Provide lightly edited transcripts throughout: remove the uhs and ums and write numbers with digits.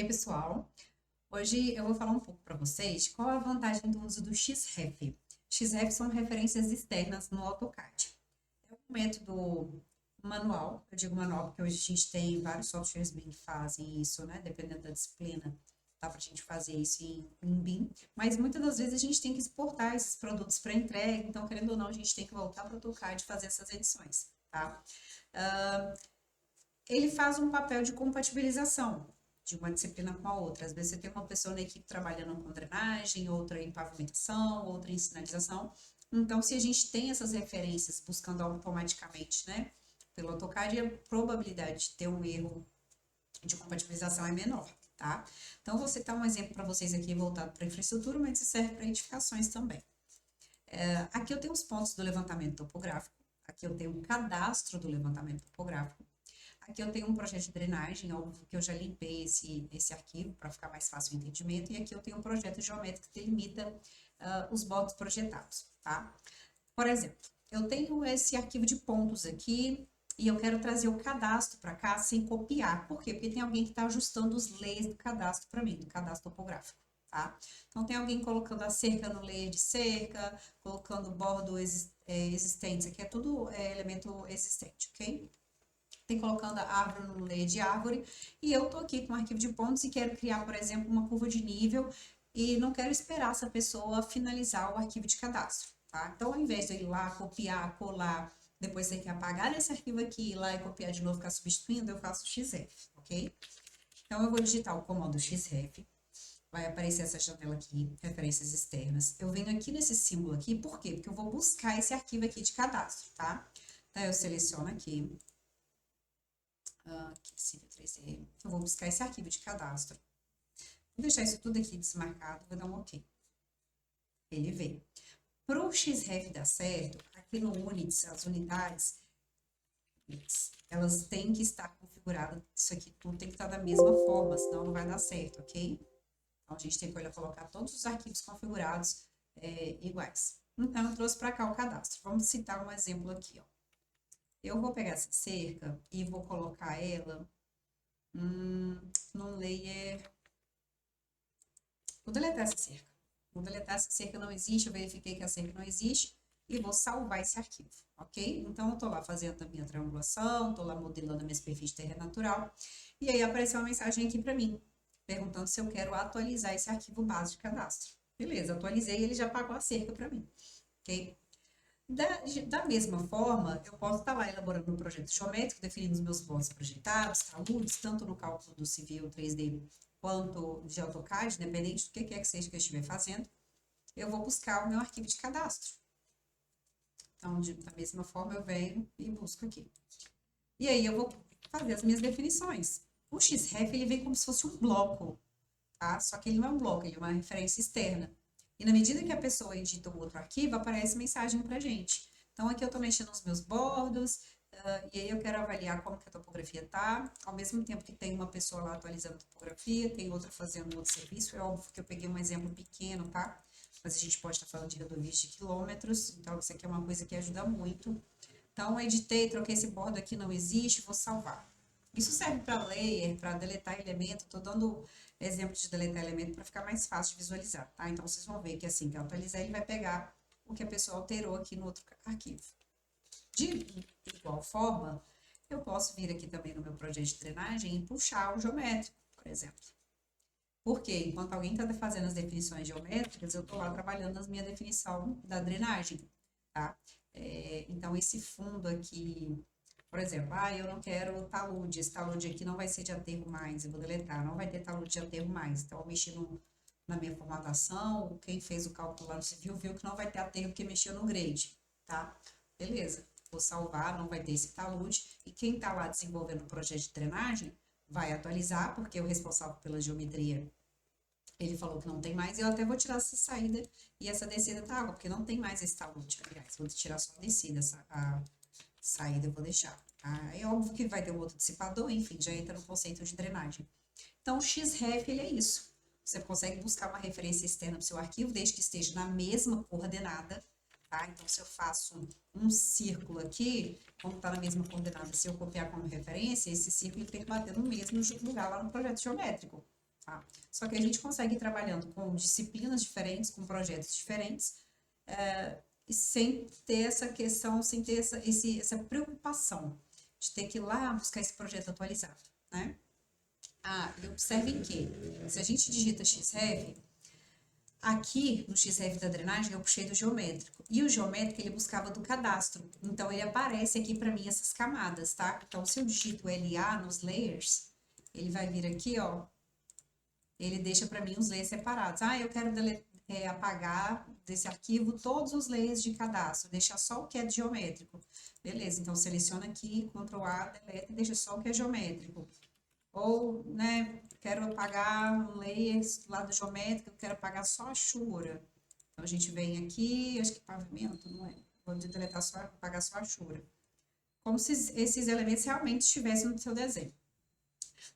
Ei, pessoal, hoje eu vou falar um pouco para vocês qual a vantagem do uso do Xref. Xref são referências externas no AutoCAD. É um método manual, eu digo manual porque hoje a gente tem vários softwares BIM que fazem isso, né? Dependendo da disciplina, dá para a gente fazer isso em BIM, mas muitas das vezes a gente tem que exportar esses produtos para entrega, então, querendo ou não, a gente tem que voltar para o AutoCAD e fazer essas edições, tá? Ele faz um papel de compatibilização de uma disciplina com a outra. Às vezes você tem uma pessoa na equipe trabalhando com drenagem, outra em pavimentação, outra em sinalização. Então, se a gente tem essas referências buscando automaticamente, né, pelo AutoCAD, a probabilidade de ter um erro de compatibilização é menor, tá? Então, vou citar um exemplo para vocês aqui voltado para infraestrutura, mas isso serve para edificações também. Aqui eu tenho os pontos do levantamento topográfico, aqui eu tenho um cadastro do levantamento topográfico, aqui eu tenho um projeto de drenagem, óbvio que eu já limpei esse arquivo para ficar mais fácil o entendimento, e aqui eu tenho um projeto geométrico que delimita os bordos projetados, tá? Por exemplo, eu tenho esse arquivo de pontos aqui e eu quero trazer o cadastro para cá sem copiar. Por quê? Porque tem alguém que está ajustando os layers do cadastro para mim, do cadastro topográfico, tá? Então, tem alguém colocando a cerca no layer de cerca, colocando o bordo existente, aqui é tudo elemento existente, ok? Tem colocando a árvore no layer de árvore, e eu tô aqui com um arquivo de pontos e quero criar, por exemplo, uma curva de nível, e não quero esperar essa pessoa finalizar o arquivo de cadastro, tá? Então, ao invés de eu ir lá, copiar, colar, depois ter que apagar esse arquivo aqui, ir lá e copiar de novo, ficar substituindo, eu faço xref, ok? Então, eu vou digitar o comando xref, vai aparecer essa janela aqui, referências externas. Eu venho aqui nesse símbolo aqui, por quê? Porque eu vou buscar esse arquivo aqui de cadastro, tá? Então, eu seleciono aqui, aqui, Civil 3D, eu vou buscar esse arquivo de cadastro. Vou deixar isso tudo aqui desmarcado, vou dar um OK. Ele veio. Para o Xref dar certo, aqui no Units, as unidades, elas têm que estar configuradas, isso aqui tudo tem que estar da mesma forma, senão não vai dar certo, ok? Então, a gente tem que colocar todos os arquivos configurados iguais. Então, eu trouxe para cá o cadastro. Vamos citar um exemplo aqui, ó. Eu vou pegar essa cerca e vou colocar ela no layer. Vou deletar essa cerca. Vou deletar essa cerca, não existe, eu verifiquei que a cerca não existe e vou salvar esse arquivo, ok? Então, eu tô lá fazendo a minha triangulação, tô lá modelando a minha superfície de terra natural, e aí apareceu uma mensagem aqui para mim, perguntando se eu quero atualizar esse arquivo base de cadastro. Beleza, atualizei e ele já pagou a cerca para mim, ok? Da mesma forma, eu posso estar lá elaborando um projeto geométrico, definindo os meus bordos projetados, taludes, tanto no cálculo do Civil 3D quanto de AutoCAD, independente do que quer que seja que eu estiver fazendo, eu vou buscar o meu arquivo de cadastro. Então, da mesma forma, eu venho e busco aqui. E aí, eu vou fazer as minhas definições. O Xref, ele vem como se fosse um bloco, tá? Só que ele não é um bloco, ele é uma referência externa. E na medida que a pessoa edita um outro arquivo, aparece mensagem pra gente. Então, aqui eu estou mexendo nos meus bordos, e aí eu quero avaliar como que a topografia tá. Ao mesmo tempo que tem uma pessoa lá atualizando a topografia, tem outra fazendo outro serviço. É óbvio que eu peguei um exemplo pequeno, tá? Mas a gente pode estar falando de rodovias de quilômetros, então isso aqui é uma coisa que ajuda muito. Então, editei, troquei esse bordo aqui, não existe, vou salvar. Isso serve para layer, para deletar elemento. Estou dando exemplo de deletar elemento para ficar mais fácil de visualizar, tá? Então, vocês vão ver que assim que eu atualizar, ele vai pegar o que a pessoa alterou aqui no outro arquivo. De igual forma, eu posso vir aqui também no meu projeto de drenagem e puxar o geométrico, por exemplo. Porque enquanto alguém está fazendo as definições geométricas, eu estou lá trabalhando na minha definição da drenagem, tá? Então, esse fundo aqui, por exemplo, eu não quero talude, esse talude aqui não vai ser de aterro mais, eu vou deletar, não vai ter talude de aterro mais. Então, eu mexi na minha formatação, quem fez o cálculo lá no civil viu que não vai ter aterro porque mexeu no grade, tá? Beleza, vou salvar, não vai ter esse talude, e quem está lá desenvolvendo o projeto de drenagem vai atualizar, porque o responsável pela geometria, ele falou que não tem mais, e eu até vou tirar essa saída e essa descida da água, porque não tem mais esse talude, aliás, vou tirar só a descida, a saída eu vou deixar. Tá? É óbvio que vai ter um outro dissipador, enfim, já entra no conceito de drenagem. Então, o Xref, ele é isso. Você consegue buscar uma referência externa para o seu arquivo, desde que esteja na mesma coordenada, tá? Então, se eu faço um círculo aqui, como está na mesma coordenada, se eu copiar como referência, esse círculo tem que bater no mesmo lugar lá no projeto geométrico, tá? Só que a gente consegue ir trabalhando com disciplinas diferentes, com projetos diferentes, e sem ter essa questão, sem ter essa preocupação de ter que ir lá buscar esse projeto atualizado, né? Ah, e observem que, se a gente digita XREV, aqui no XREV da drenagem eu puxei do geométrico, e o geométrico ele buscava do cadastro, então ele aparece aqui para mim essas camadas, tá? Então se eu digito LA nos layers, ele vai vir aqui, ó, ele deixa para mim os layers separados. Ah, eu quero apagar desse arquivo todos os layers de cadastro, deixar só o que é geométrico. Beleza, então seleciona aqui, Ctrl A, deleta e deixa só o que é geométrico. Ou, né, quero apagar um layer lá do geométrico, quero apagar só a chura. Então a gente vem aqui, acho que pavimento, não é? Vou deletar só, apagar só a chura. Como se esses elementos realmente estivessem no seu desenho.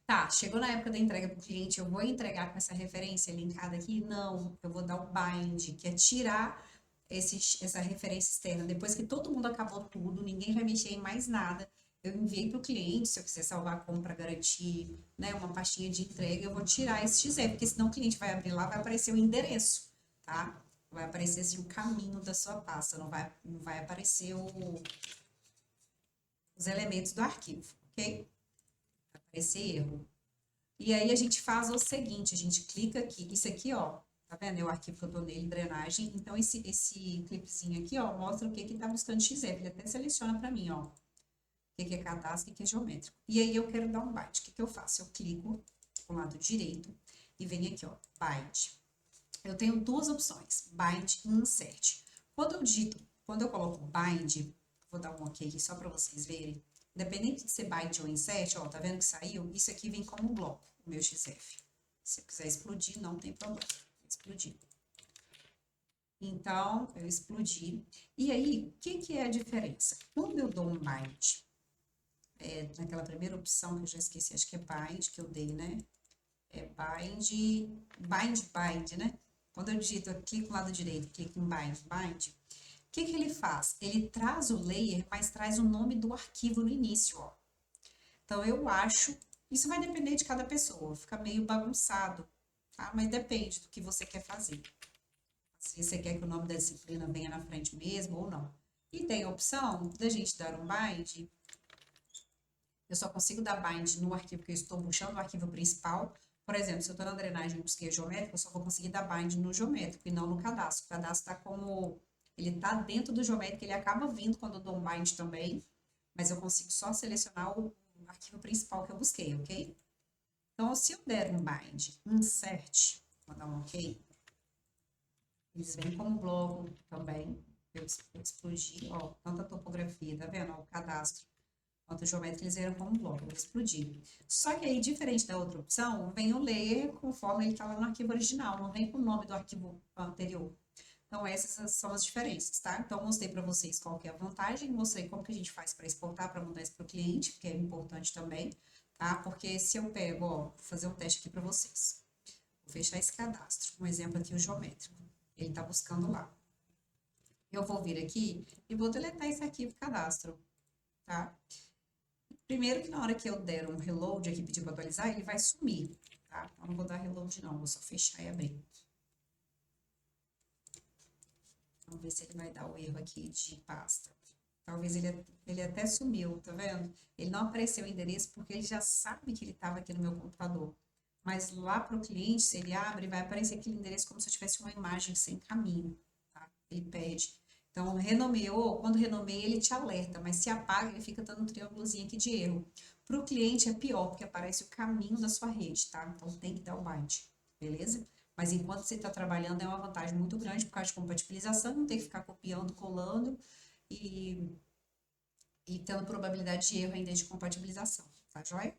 Tá, chegou na época da entrega para o cliente, eu vou entregar com essa referência linkada aqui? Não, eu vou dar o bind, que é tirar essa referência externa. Depois que todo mundo acabou tudo, ninguém vai mexer em mais nada, eu enviei para o cliente, se eu quiser salvar como para garantir, né, uma pastinha de entrega, eu vou tirar esse XE, porque senão o cliente vai abrir lá, vai aparecer o endereço, tá? Vai aparecer assim, o caminho da sua pasta, não vai aparecer os elementos do arquivo, ok? Esse erro. E aí a gente faz o seguinte, a gente clica aqui, isso aqui, ó, tá vendo? É o arquivo que eu tô nele, drenagem. Então, esse clipezinho aqui, ó, mostra o que que tá buscando XF. Ele até seleciona pra mim, ó, o que que é cadastro, o que que é geométrico. E aí eu quero dar um byte. O que que eu faço? Eu clico pro lado direito e venho aqui, ó, byte. Eu tenho duas opções, bind e insert. Quando eu coloco bind, vou dar um ok aqui só pra vocês verem. Independente de ser bind ou insert, ó, tá vendo que saiu? Isso aqui vem como um bloco, o meu XF. Se eu quiser explodir, não tem problema. Explodir. Então, eu explodi. E aí, o que que é a diferença? Quando eu dou um bind, naquela primeira opção que eu já esqueci, acho que é bind que eu dei, né? É bind, né? Quando eu digito, eu clico no lado direito, clico em bind. O que que ele faz? Ele traz o layer, mas traz o nome do arquivo no início, ó. Então, eu acho, isso vai depender de cada pessoa, fica meio bagunçado, tá? Mas depende do que você quer fazer. Se você quer que o nome da disciplina venha na frente mesmo ou não. E tem a opção da gente dar um bind. Eu só consigo dar bind no arquivo que eu estou puxando, o arquivo principal. Por exemplo, se eu estou na drenagem e busquei geométrico, eu só vou conseguir dar bind no geométrico e não no cadastro. O cadastro está como... Ele está dentro do geométrico, ele acaba vindo quando eu dou um bind também, mas eu consigo só selecionar o arquivo principal que eu busquei, ok? Então, se eu der um bind, insert, vou dar um ok, eles vêm como bloco também, eu explodi, ó, tanto a topografia, tá vendo? Ó, o cadastro, quanto o geométrico, eles vieram como bloco, eu vou explodir. Só que aí, diferente da outra opção, vem o layer conforme ele está lá no arquivo original, não vem com o nome do arquivo anterior. Então, essas são as diferenças, tá? Então, mostrei para vocês qual que é a vantagem, mostrei como que a gente faz para exportar, para mandar isso para o cliente, que é importante também, tá? Porque se eu pego, ó, vou fazer um teste aqui para vocês. Vou fechar esse cadastro, um exemplo aqui, o geométrico. Ele está buscando lá. Eu vou vir aqui e vou deletar esse arquivo cadastro, tá? Primeiro que na hora que eu der um reload aqui, pedir para atualizar, ele vai sumir, tá? Eu não vou dar reload não, vou só fechar e abrir. Vamos ver se ele vai dar o erro aqui de pasta. Talvez ele até sumiu, tá vendo? Ele não apareceu o endereço porque ele já sabe que ele estava aqui no meu computador. Mas lá para o cliente, se ele abre, vai aparecer aquele endereço como se eu tivesse uma imagem sem caminho, tá? Ele pede. Então, renomeou, quando renomeia, ele te alerta, mas se apaga, ele fica dando um triângulozinho aqui de erro. Para o cliente é pior, porque aparece o caminho da sua rede, tá? Então, tem que dar o bind, beleza? Mas enquanto você está trabalhando, é uma vantagem muito grande por causa de compatibilização, não tem que ficar copiando, colando e tendo probabilidade de erro ainda de compatibilização, tá joia?